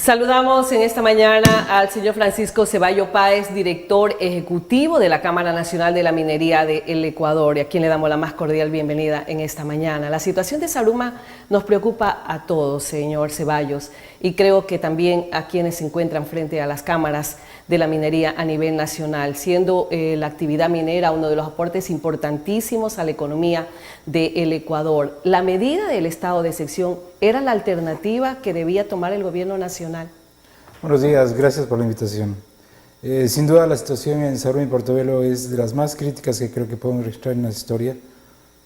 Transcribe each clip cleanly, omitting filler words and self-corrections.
Saludamos en esta mañana al señor Francisco Ceballo Páez, director ejecutivo de la Cámara Nacional de la Minería del Ecuador, y a quien le damos la más cordial bienvenida en esta mañana. La situación de Zaruma nos preocupa a todos, señor Ceballos, y creo que también a quienes se encuentran frente a las cámaras de la minería a nivel nacional, siendo la actividad minera uno de los aportes importantísimos a la economía del Ecuador. ¿La medida del estado de excepción era la alternativa que debía tomar el gobierno nacional? Buenos días, gracias por la invitación. Sin duda la situación en Zaruma y Portobelo es de las más críticas que creo que podemos registrar en la historia.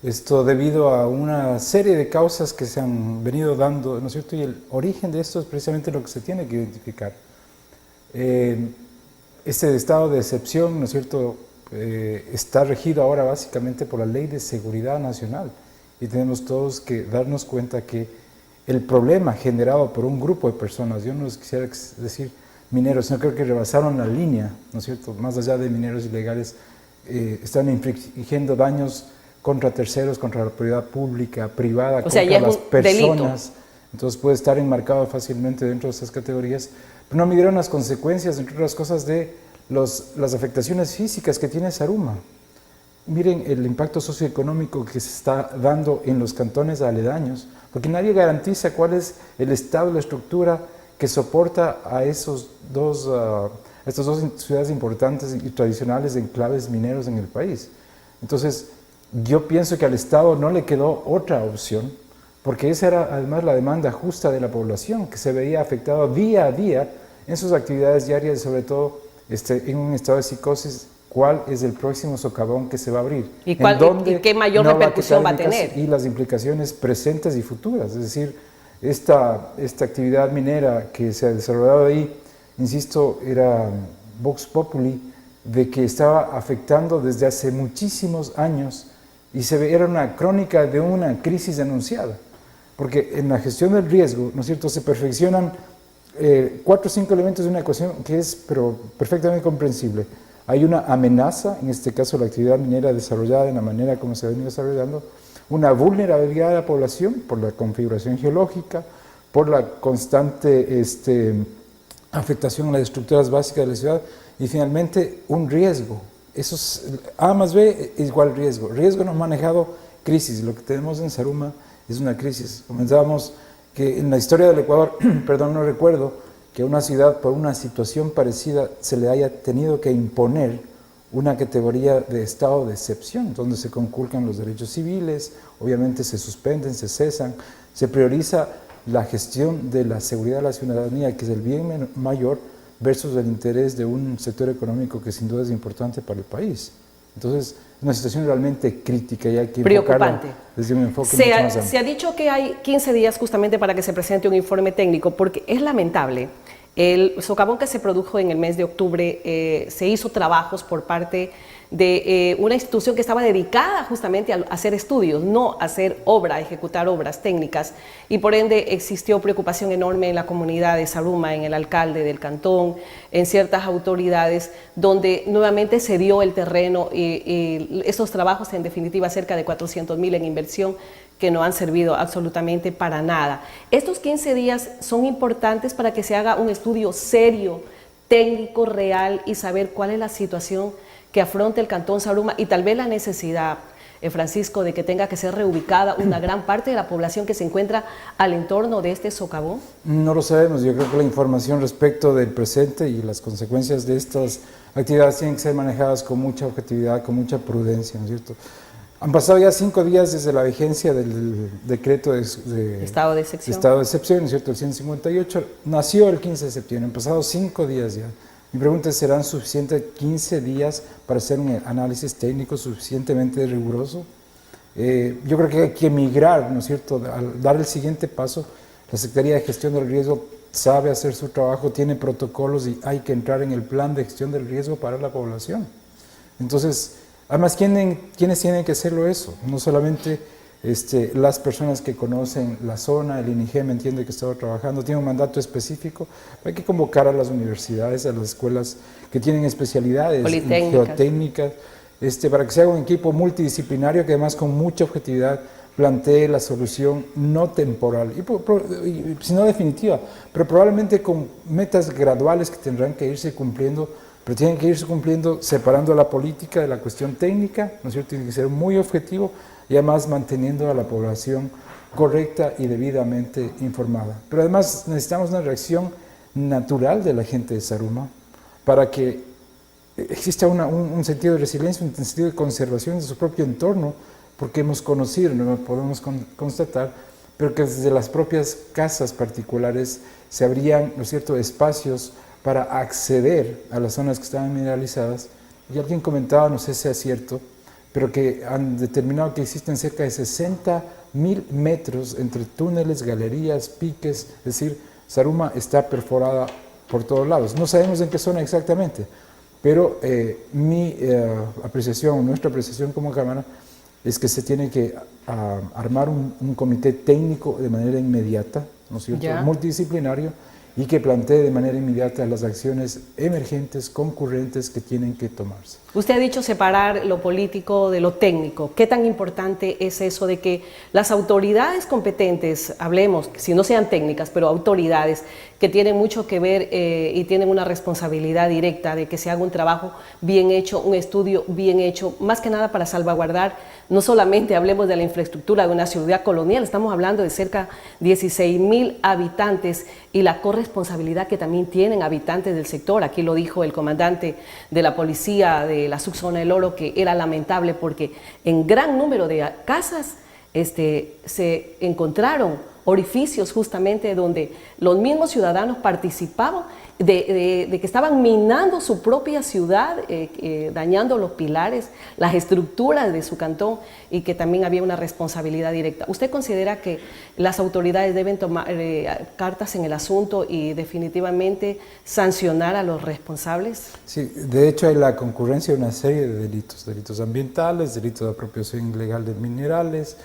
Esto debido a una serie de causas que se han venido dando, ¿no es cierto? Y el origen de esto es precisamente lo que se tiene que identificar. Este estado de excepción, ¿no es cierto?, está regido ahora básicamente por la Ley de Seguridad Nacional, y tenemos todos que darnos cuenta que el problema generado por un grupo de personas, yo no quisiera decir mineros, sino creo que rebasaron la línea, ¿no es cierto?, más allá de mineros ilegales, están infringiendo daños contra terceros, contra la propiedad pública, privada, contra las personas. Delito. Entonces puede estar enmarcado fácilmente dentro de esas categorías. Pero no midieron las consecuencias, entre otras cosas, de las afectaciones físicas que tiene Zaruma. Miren el impacto socioeconómico que se está dando en los cantones aledaños, porque nadie garantiza cuál es el estado, la estructura que soporta a estas dos ciudades importantes y tradicionales de enclaves mineros en el país. Entonces, yo pienso que al Estado no le quedó otra opción, porque esa era además la demanda justa de la población, que se veía afectada día a día en sus actividades diarias, y sobre todo en un estado de psicosis. ¿Cuál es el próximo socavón que se va a abrir? ¿Y qué mayor repercusión va a tener? Y las implicaciones presentes y futuras. Es decir, esta actividad minera que se ha desarrollado ahí, insisto, era Vox Populi, de que estaba afectando desde hace muchísimos años, y era una crónica de una crisis anunciada. Porque en la gestión del riesgo, ¿no es cierto?, se perfeccionan 4 o 5 elementos de una ecuación que es perfectamente comprensible. Hay una amenaza, en este caso la actividad minera desarrollada en la manera como se ha venido desarrollando, una vulnerabilidad de la población por la configuración geológica, por la constante afectación a las estructuras básicas de la ciudad, y finalmente un riesgo. Eso es, A más B es igual riesgo. Riesgo no manejado, crisis. Lo que tenemos en Zaruma es una crisis. Comenzábamos que en la historia del Ecuador, perdón, no recuerdo que a una ciudad por una situación parecida se le haya tenido que imponer una categoría de estado de excepción, donde se conculcan los derechos civiles, obviamente se suspenden, se cesan, se prioriza la gestión de la seguridad de la ciudadanía, que es el bien mayor, versus el interés de un sector económico que sin duda es importante para el país. Entonces, es una situación realmente crítica y hay que enfocarla desde un enfoque mucho más amplio. Se ha dicho que hay 15 días justamente para que se presente un informe técnico, porque es lamentable. El socavón que se produjo en el mes de octubre, se hizo trabajos por parte de una institución que estaba dedicada justamente a hacer estudios, no a hacer obra, a ejecutar obras técnicas, y por ende existió preocupación enorme en la comunidad de Zaruma, en el alcalde del cantón, en ciertas autoridades, donde nuevamente se dio el terreno y esos trabajos, en definitiva cerca de 400.000 en inversión, que no han servido absolutamente para nada. Estos 15 días son importantes para que se haga un estudio serio, técnico, real, y saber cuál es la situación que afronta el cantón Zaruma, y tal vez la necesidad, Francisco, de que tenga que ser reubicada una gran parte de la población que se encuentra al entorno de este socavón. No lo sabemos. Yo creo que la información respecto del presente y las consecuencias de estas actividades tienen que ser manejadas con mucha objetividad, con mucha prudencia, ¿no es cierto? Han pasado ya 5 días desde la vigencia del decreto de estado de excepción. Estado de excepción, ¿no es cierto? El 158 nació el 15 de septiembre, han pasado 5 días ya. Mi pregunta es, ¿serán suficientes 15 días para hacer un análisis técnico suficientemente riguroso? Yo creo que hay que migrar, ¿no es cierto? Al dar el siguiente paso, la Secretaría de Gestión del Riesgo sabe hacer su trabajo, tiene protocolos, y hay que entrar en el plan de gestión del riesgo para la población. Entonces, además, ¿quiénes tienen que hacerlo eso? No solamente las personas que conocen la zona, el INIGEM entiende que estaba trabajando, tiene un mandato específico. Hay que convocar a las universidades, a las escuelas que tienen especialidades en geotécnicas, para que se haga un equipo multidisciplinario que además con mucha objetividad plantee la solución no temporal, sino definitiva, pero probablemente con metas graduales que tendrán que irse cumpliendo, pero tienen que irse cumpliendo separando la política de la cuestión técnica, ¿no es cierto? Tiene que ser muy objetivo y además manteniendo a la población correcta y debidamente informada. Pero además necesitamos una reacción natural de la gente de Zaruma para que exista un sentido de resiliencia, un sentido de conservación de su propio entorno, porque hemos conocido, no podemos constatar, pero que desde las propias casas particulares se abrían, ¿no es cierto?, espacios para acceder a las zonas que estaban mineralizadas. Y alguien comentaba, no sé si es cierto, pero que han determinado que existen cerca de 60.000 metros entre túneles, galerías, piques, es decir, Zaruma está perforada por todos lados. No sabemos en qué zona exactamente, pero mi apreciación, nuestra apreciación como Cámara, es que se tiene que armar un comité técnico de manera inmediata, ¿no es cierto?, multidisciplinario, y que plantee de manera inmediata las acciones emergentes, concurrentes que tienen que tomarse. Usted ha dicho separar lo político de lo técnico. ¿Qué tan importante es eso de que las autoridades competentes, hablemos, si no sean técnicas, pero autoridades que tienen mucho que ver y tienen una responsabilidad directa de que se haga un trabajo bien hecho, un estudio bien hecho, más que nada para salvaguardar, no solamente hablemos de la infraestructura de una ciudad colonial, estamos hablando de cerca de 16.000 habitantes y la corresponsabilidad que también tienen habitantes del sector? Aquí lo dijo el comandante de la policía de la subzona del Oro, que era lamentable porque en gran número de casas se encontraron orificios justamente donde los mismos ciudadanos participaban de que estaban minando su propia ciudad, dañando los pilares, las estructuras de su cantón, y que también había una responsabilidad directa. ¿Usted considera que las autoridades deben tomar cartas en el asunto y definitivamente sancionar a los responsables? Sí, de hecho hay la concurrencia de una serie de delitos ambientales, delitos de apropiación ilegal de minerales,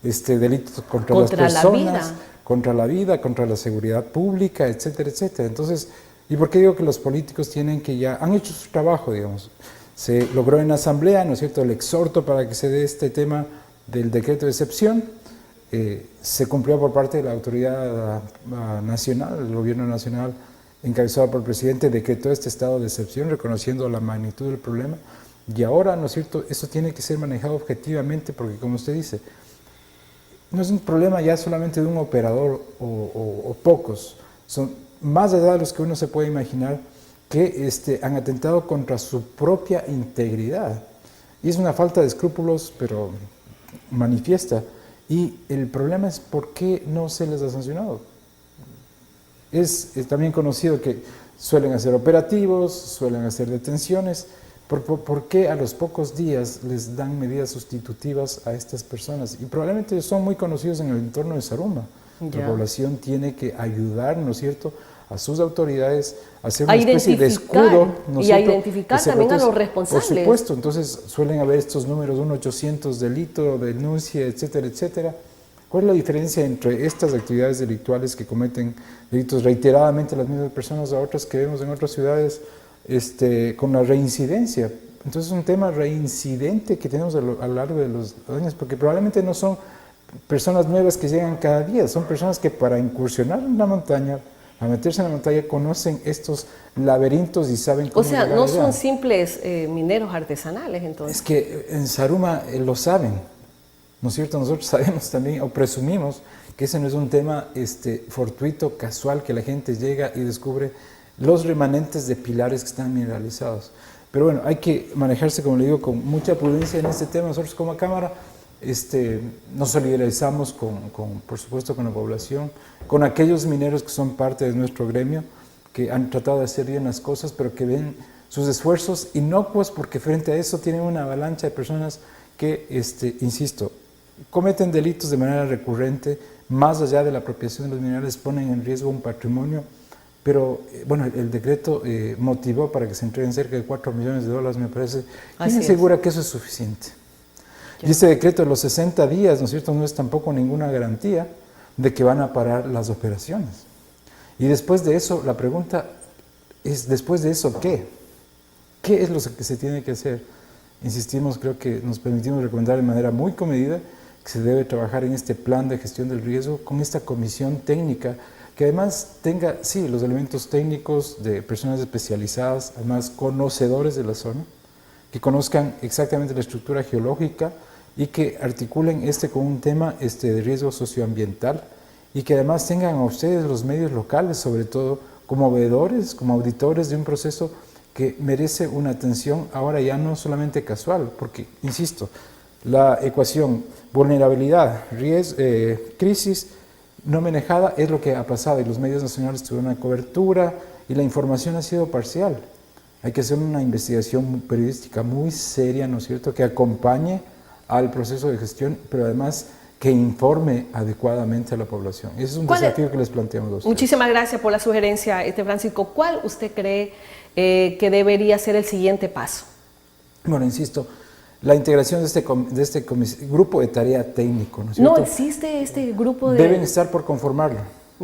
delitos contra las personas, contra la vida, contra la seguridad pública, etcétera, etcétera. Entonces, ¿y por qué digo que los políticos tienen que han hecho su trabajo, digamos? Se logró en la asamblea, ¿no es cierto?, el exhorto para que se dé este tema del decreto de excepción, se cumplió por parte de la autoridad nacional, el gobierno nacional encabezado por el presidente, decretó este estado de excepción reconociendo la magnitud del problema, y ahora, ¿no es cierto?, eso tiene que ser manejado objetivamente, porque como usted dice, no es un problema ya solamente de un operador o pocos, son más allá de los que uno se puede imaginar que han atentado contra su propia integridad. Y es una falta de escrúpulos, pero manifiesta. Y el problema es por qué no se les ha sancionado. Es también conocido que suelen hacer operativos, suelen hacer detenciones. ¿Por qué a los pocos días les dan medidas sustitutivas a estas personas? Y probablemente son muy conocidos en el entorno de Zaruma. La población tiene que ayudar, ¿no es cierto?, a sus autoridades a hacer una especie de escudo, ¿no es y cierto?, a identificar también a los responsables. Por supuesto, entonces suelen haber estos números, 1.800 delito, denuncia, etcétera, etcétera. ¿Cuál es la diferencia entre estas actividades delictuales que cometen delitos reiteradamente las mismas personas a otras que vemos en otras ciudades con la reincidencia? Entonces es un tema reincidente que tenemos a lo largo de los años, porque probablemente no son personas nuevas que llegan cada día, son personas que para incursionar en la montaña, a meterse en la montaña, conocen estos laberintos y saben cómo llegar allá. O sea, no son simples mineros artesanales, entonces. Es que en Zaruma lo saben, ¿no es cierto? Nosotros sabemos también, o presumimos, que ese no es un tema fortuito, casual, que la gente llega y descubre los remanentes de pilares que están mineralizados. Pero bueno, hay que manejarse, como le digo, con mucha prudencia en este tema. Nosotros como Cámara nos solidarizamos por supuesto con la población, con aquellos mineros que son parte de nuestro gremio, que han tratado de hacer bien las cosas, pero que ven sus esfuerzos inocuos porque frente a eso tienen una avalancha de personas que, insisto, cometen delitos de manera recurrente, más allá de la apropiación de los minerales, ponen en riesgo un patrimonio. Pero bueno, el decreto motivó para que se entreguen cerca de $4 millones, me parece. ¿Quién asegura que eso es suficiente? Y este decreto de los 60 días, ¿no es cierto?, no es tampoco ninguna garantía de que van a parar las operaciones. Y después de eso, la pregunta es, ¿después de eso qué? ¿Qué es lo que se tiene que hacer? Insistimos, creo que nos permitimos recomendar de manera muy comedida que se debe trabajar en este plan de gestión del riesgo con esta comisión técnica que además tenga, sí, los elementos técnicos de personas especializadas, además conocedores de la zona, que conozcan exactamente la estructura geológica y que articulen con un tema de riesgo socioambiental y que además tengan a ustedes los medios locales, sobre todo como veedores, como auditores de un proceso que merece una atención ahora ya no solamente casual, porque, insisto, la ecuación vulnerabilidad, crisis no manejada es lo que ha pasado y los medios nacionales tuvieron una cobertura y la información ha sido parcial. Hay que hacer una investigación periodística muy seria, ¿no es cierto?, que acompañe al proceso de gestión, pero además que informe adecuadamente a la población. Ese es un desafío que les planteamos a ustedes. Muchísimas gracias por la sugerencia, Francisco. ¿Cuál usted cree que debería ser el siguiente paso? Bueno, insisto, la integración de este grupo de tarea técnico, ¿no es cierto? ¿No existe este grupo de...? Deben estar por conformarlo,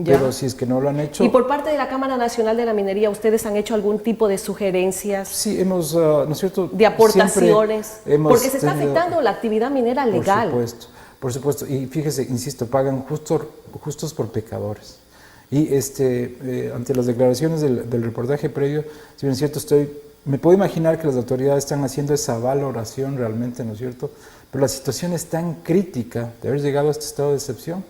pero si es que no lo han hecho... ¿Y por parte de la Cámara Nacional de la Minería, ustedes han hecho algún tipo de sugerencias? Sí, hemos, ¿no es cierto? De aportaciones, porque se está afectando la actividad minera legal. Por supuesto, y fíjese, insisto, pagan justos por pecadores. Y ante las declaraciones del reportaje previo, si bien es cierto, me puedo imaginar que las autoridades están haciendo esa valoración realmente, ¿no es cierto? Pero la situación es tan crítica de haber llegado a este estado de excepción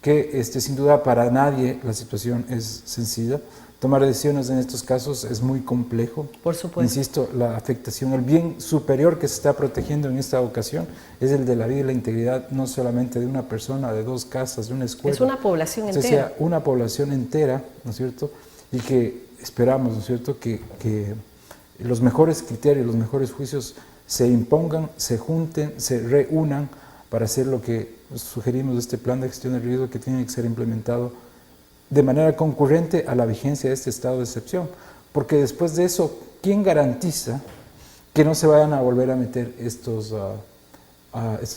que sin duda para nadie la situación es sencilla. Tomar decisiones en estos casos es muy complejo. Por supuesto. Insisto, la afectación, el bien superior que se está protegiendo en esta ocasión es el de la vida y la integridad, no solamente de una persona, de dos casas, de una escuela. Es una población entera. O sea, una población entera, ¿no es cierto? Y que esperamos, ¿no es cierto?, que los mejores criterios, los mejores juicios se impongan, se junten, se reúnan para hacer lo que sugerimos de este plan de gestión del riesgo que tiene que ser implementado de manera concurrente a la vigencia de este estado de excepción. Porque después de eso, ¿quién garantiza que no se vayan a volver a meter estas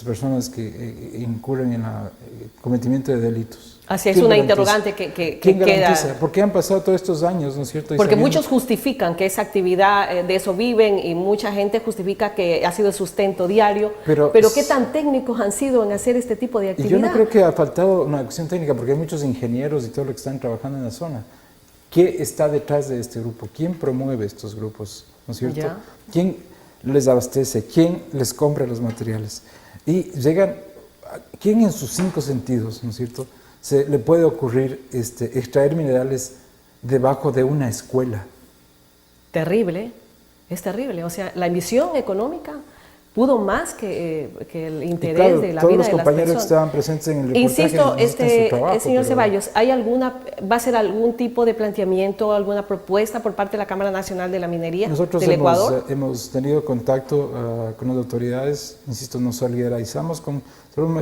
personas que incurren en el cometimiento de delitos? Así es una interrogante que queda. Porque han pasado todos estos años, ¿no es cierto? Porque muchos justifican que esa actividad, de eso viven, y mucha gente justifica que ha sido el sustento diario. Pero ¿qué tan técnicos han sido en hacer este tipo de actividad? Y yo no creo que ha faltado una cuestión técnica, porque hay muchos ingenieros y todo lo que están trabajando en la zona. ¿Qué está detrás de este grupo? ¿Quién promueve estos grupos? ¿No es cierto? Ya. ¿Quién les abastece? ¿Quién les compra los materiales? Y llegan, ¿quién en sus 5 sentidos, ¿no es cierto?, se le puede ocurrir extraer minerales debajo de una escuela? Terrible, es terrible. O sea, la ambición económica pudo más que el interés, claro, de la vida de las personas. Todos los compañeros que estaban presentes en el reportaje. Insisto, señor Ceballos, ¿va a ser algún tipo de planteamiento, alguna propuesta por parte de la Cámara Nacional de la Minería del Ecuador? Nosotros hemos tenido contacto con las autoridades, insisto, nos solidarizamos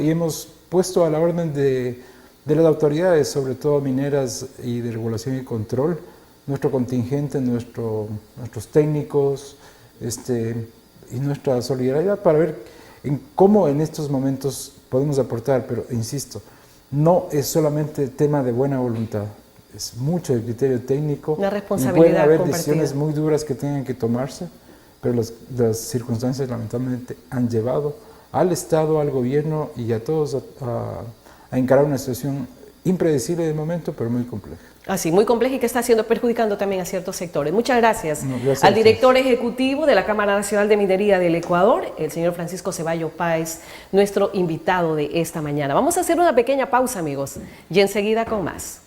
y hemos puesto a la orden de las autoridades, sobre todo mineras y de regulación y control, nuestro contingente, nuestros técnicos y nuestra solidaridad para ver cómo en estos momentos podemos aportar, pero insisto, no es solamente tema de buena voluntad, es mucho de criterio técnico. Una responsabilidad pueden haber compartida. decisiones muy duras que tengan que tomarse, pero las circunstancias lamentablemente han llevado al Estado, al gobierno y a todos a encarar una situación impredecible de momento, pero muy compleja. Así, muy compleja y que está perjudicando también a ciertos sectores. Muchas gracias, al director ejecutivo de la Cámara Nacional de Minería del Ecuador, el señor Francisco Ceballos Páez, nuestro invitado de esta mañana. Vamos a hacer una pequeña pausa, amigos, y enseguida con más.